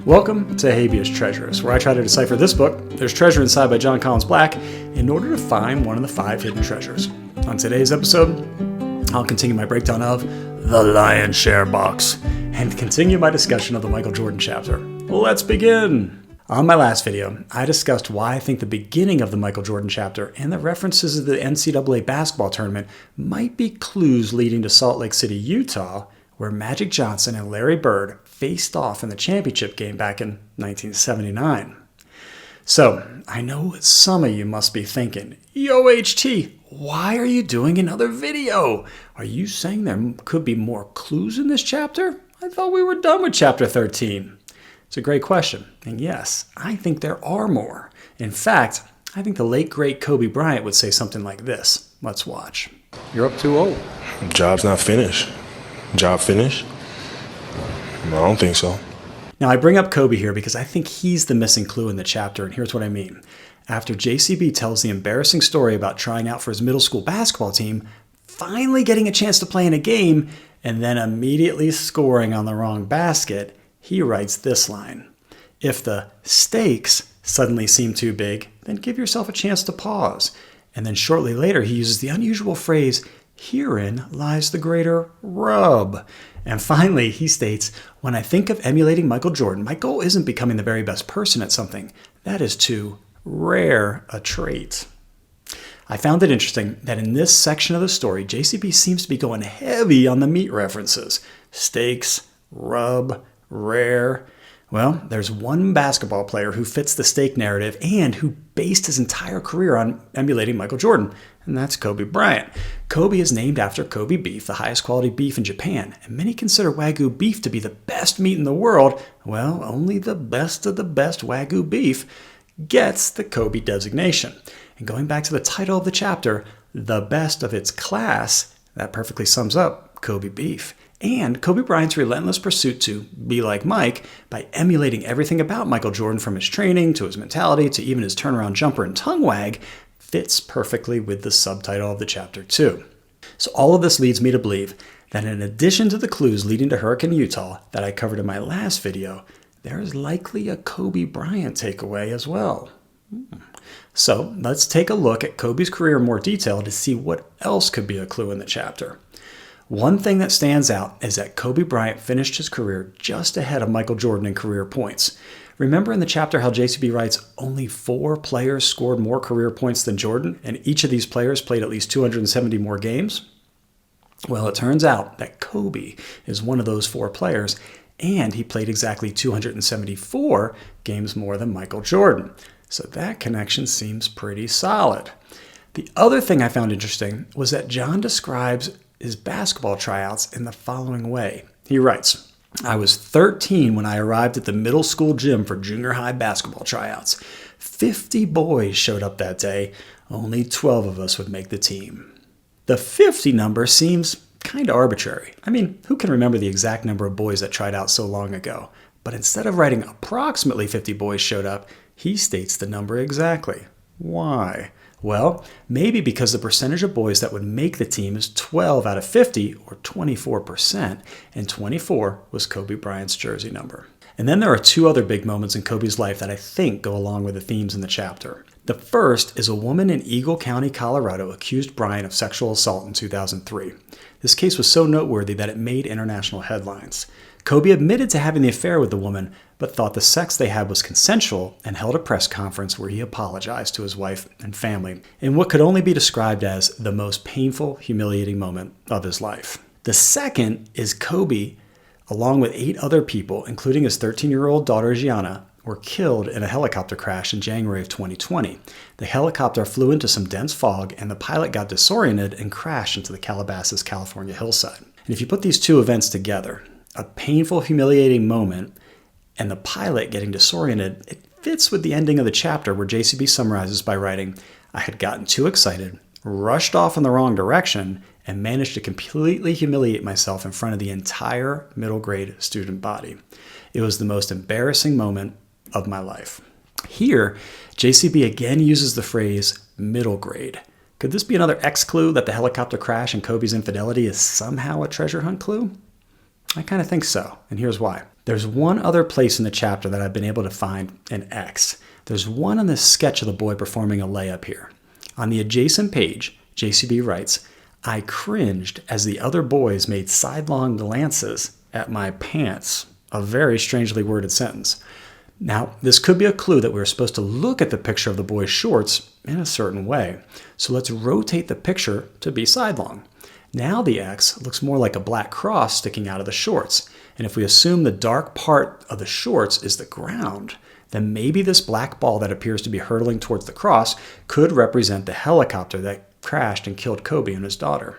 Welcome to Habeas Treasures, where I try to decipher this book, There's Treasure Inside by Jon Collins-Black, in order to find one of the 5 hidden treasures. On today's episode, I'll continue my breakdown of The Lion's Share Box, and continue my discussion of the Michael Jordan chapter. Let's begin! On my last video, I discussed why I think the beginning of the Michael Jordan chapter and the references to the NCAA basketball tournament might be clues leading to Salt Lake City, Utah, where Magic Johnson and Larry Bird faced off in the championship game back in 1979. So, I know what some of you must be thinking. Yo, HT, why are you doing another video? Are you saying there could be more clues in this chapter? I thought we were done with chapter 13. It's a great question. And yes, I think there are more. In fact, I think the late, great Kobe Bryant would say something like this. Let's watch. You're up 2-0. Job's not finished. Job finished? No, I don't think so. Now, I bring up Kobe here because I think he's the missing clue in the chapter, and here's what I mean. After JCB tells the embarrassing story about trying out for his middle school basketball team, finally getting a chance to play in a game, and then immediately scoring on the wrong basket, he writes this line. If the stakes suddenly seem too big, then give yourself a chance to pause. And then shortly later, he uses the unusual phrase, herein lies the greater rub. And finally, he states, when I think of emulating Michael Jordan, my goal isn't becoming the very best person at something. That is too rare a trait. I found it interesting that in this section of the story, JCB seems to be going heavy on the meat references. Stakes, rub, rare. Well, there's one basketball player who fits the stake narrative and who based his entire career on emulating Michael Jordan, and that's Kobe Bryant. Kobe is named after Kobe beef, the highest quality beef in Japan, and many consider Wagyu beef to be the best meat in the world. Well, only the best of the best Wagyu beef gets the Kobe designation. And going back to the title of the chapter, the best of its class, that perfectly sums up Kobe beef. And Kobe Bryant's relentless pursuit to be like Mike by emulating everything about Michael Jordan from his training to his mentality to even his turnaround jumper and tongue wag fits perfectly with the subtitle of the chapter too. So all of this leads me to believe that in addition to the clues leading to Hurricane Utah that I covered in my last video, there is likely a Kobe Bryant takeaway as well. So let's take a look at Kobe's career in more detail to see what else could be a clue in the chapter. One thing that stands out is that Kobe Bryant finished his career just ahead of Michael Jordan in career points. Remember in the chapter how JCB writes only 4 players scored more career points than Jordan, and each of these players played at least 270 more games? Well, it turns out that Kobe is one of those 4 players, and he played exactly 274 games more than Michael Jordan. So that connection seems pretty solid. The other thing I found interesting was that Jon describes his basketball tryouts in the following way. He writes, I was 13 when I arrived at the middle school gym for junior high basketball tryouts. 50 boys showed up that day. Only 12 of us would make the team. The 50 number seems kind of arbitrary. I mean, who can remember the exact number of boys that tried out so long ago? But instead of writing approximately 50 boys showed up, he states the number exactly. Why? Well, maybe because the percentage of boys that would make the team is 12 out of 50, or 24%, and 24 was Kobe Bryant's jersey number. And then there are 2 other big moments in Kobe's life that I think go along with the themes in the chapter. The first is a woman in Eagle County, Colorado, accused Bryant of sexual assault in 2003. This case was so noteworthy that it made international headlines. Kobe admitted to having the affair with the woman, but thought the sex they had was consensual and held a press conference where he apologized to his wife and family in what could only be described as the most painful, humiliating moment of his life. The second is Kobe, along with 8 other people, including his 13-year-old daughter Gianna, were killed in a helicopter crash in January of 2020. The helicopter flew into some dense fog and the pilot got disoriented and crashed into the Calabasas, California hillside. And if you put these 2 events together, a painful, humiliating moment, and the pilot getting disoriented, it fits with the ending of the chapter where JCB summarizes by writing, I had gotten too excited, rushed off in the wrong direction, and managed to completely humiliate myself in front of the entire middle grade student body. It was the most embarrassing moment of my life. Here, JCB again uses the phrase middle grade. Could this be another X clue that the helicopter crash and Kobe's infidelity is somehow a treasure hunt clue? I kind of think so, and here's why. There's one other place in the chapter that I've been able to find an X. There's one on this sketch of the boy performing a layup here. On the adjacent page, JCB writes, "I cringed as the other boys made sidelong glances at my pants." A very strangely worded sentence. Now, this could be a clue that we're supposed to look at the picture of the boy's shorts in a certain way. So let's rotate the picture to be sidelong. Now the X looks more like a black cross sticking out of the shorts. And if we assume the dark part of the shorts is the ground, then maybe this black ball that appears to be hurtling towards the cross could represent the helicopter that crashed and killed Kobe and his daughter.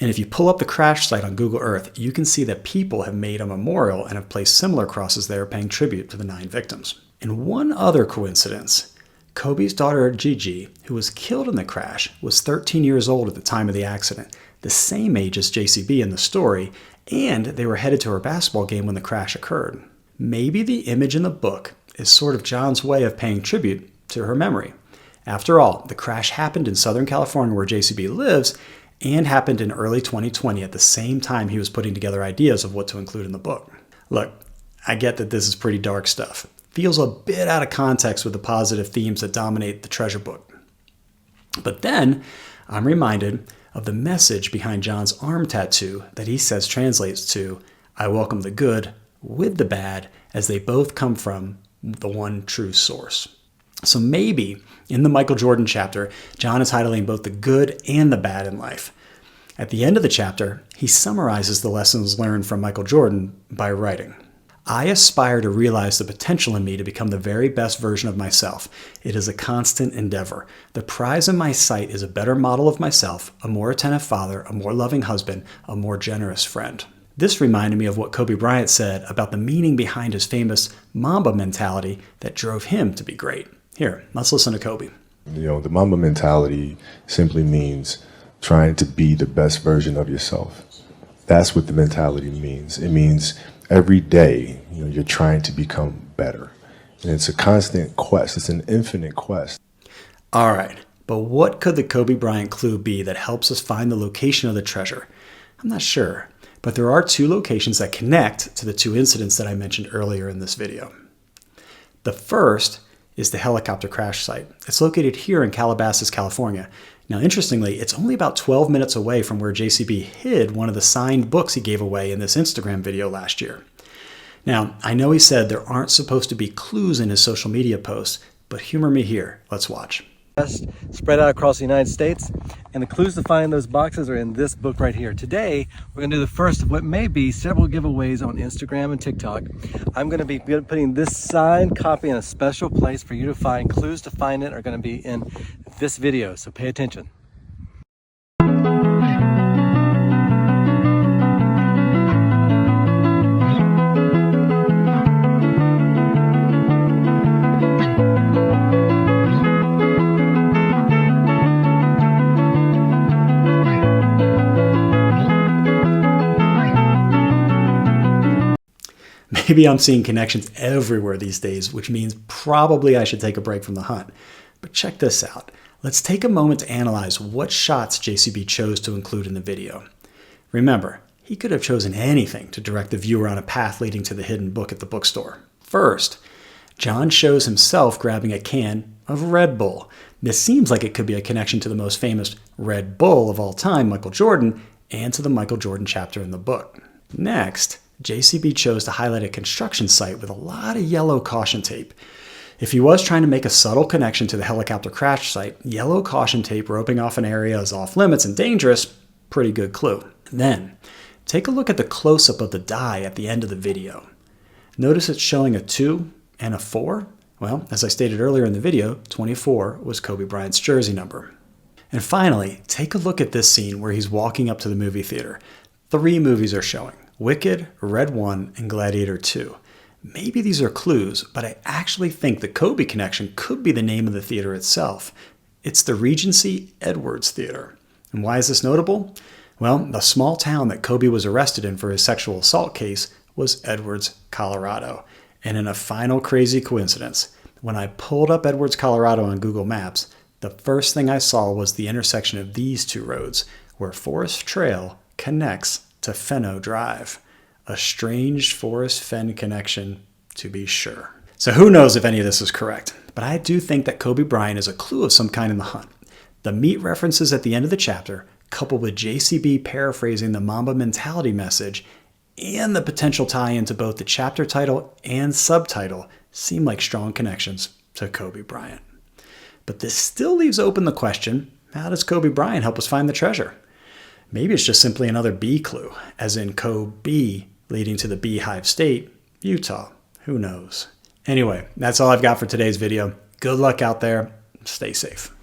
And if you pull up the crash site on Google Earth, you can see that people have made a memorial and have placed similar crosses there paying tribute to the 9 victims. And one other coincidence, Kobe's daughter Gigi, who was killed in the crash, was 13 years old at the time of the accident, the same age as JCB in the story, and they were headed to her basketball game when the crash occurred. Maybe the image in the book is sort of Jon's way of paying tribute to her memory. After all, the crash happened in Southern California where JCB lives, and happened in early 2020 at the same time he was putting together ideas of what to include in the book. Look, I get that this is pretty dark stuff. Feels a bit out of context with the positive themes that dominate the treasure book. But then I'm reminded of the message behind Jon's arm tattoo that he says translates to, "I welcome the good with the bad as they both come from the one true source." So maybe in the Michael Jordan chapter, Jon is highlighting both the good and the bad in life. At the end of the chapter, he summarizes the lessons learned from Michael Jordan by writing, "I aspire to realize the potential in me to become the very best version of myself. It is a constant endeavor. The prize in my sight is a better model of myself, a more attentive father, a more loving husband, a more generous friend." This reminded me of what Kobe Bryant said about the meaning behind his famous Mamba mentality that drove him to be great. Here, let's listen to Kobe. The Mamba mentality simply means trying to be the best version of yourself. That's what the mentality means. It means every day, you're trying to become better. And it's a constant quest. It's an infinite quest. All right, but what could the Kobe Bryant clue be that helps us find the location of the treasure? I'm not sure, but there are 2 locations that connect to the 2 incidents that I mentioned earlier in this video. The first is the helicopter crash site. It's located here in Calabasas, California. Now, interestingly, it's only about 12 minutes away from where JCB hid one of the signed books he gave away in this Instagram video last year. Now, I know he said there aren't supposed to be clues in his social media posts, but humor me here. Let's watch. Spread out across the United States, and the clues to find those boxes are in this book right here. Today we're going to do the first of what may be several giveaways on Instagram and TikTok. I'm going to be putting this signed copy in a special place for you to find. Clues to find it are going to be in this video, so pay attention. Maybe I'm seeing connections everywhere these days, which means probably I should take a break from the hunt. But check this out. Let's take a moment to analyze what shots JCB chose to include in the video. Remember, he could have chosen anything to direct the viewer on a path leading to the hidden book at the bookstore. First, Jon shows himself grabbing a can of Red Bull. This seems like it could be a connection to the most famous Red Bull of all time, Michael Jordan, and to the Michael Jordan chapter in the book. Next, JCB chose to highlight a construction site with a lot of yellow caution tape. If he was trying to make a subtle connection to the helicopter crash site, yellow caution tape roping off an area is off limits and dangerous, pretty good clue. Then, take a look at the close-up of the die at the end of the video. Notice it's showing a 2 and a 4? Well, as I stated earlier in the video, 24 was Kobe Bryant's jersey number. And finally, take a look at this scene where he's walking up to the movie theater. 3 movies are showing: Wicked, Red 1, and Gladiator 2. Maybe these are clues, but I actually think the Kobe connection could be the name of the theater itself. It's the Regency Edwards Theater. And why is this notable? Well, the small town that Kobe was arrested in for his sexual assault case was Edwards, Colorado. And in a final crazy coincidence, when I pulled up Edwards, Colorado on Google Maps, the first thing I saw was the intersection of these 2 roads, where Forest Trail connects to Fenno Drive. A strange forest fen connection, to be sure. So who knows if any of this is correct, but I do think that Kobe Bryant is a clue of some kind in the hunt. The meat references at the end of the chapter, coupled with JCB paraphrasing the Mamba mentality message, and the potential tie into both the chapter title and subtitle, seem like strong connections to Kobe Bryant. But this still leaves open the question, how does Kobe Bryant help us find the treasure? Maybe it's just simply another bee clue, as in Kobe leading to the Beehive State, Utah. Who knows? Anyway, that's all I've got for today's video. Good luck out there. Stay safe.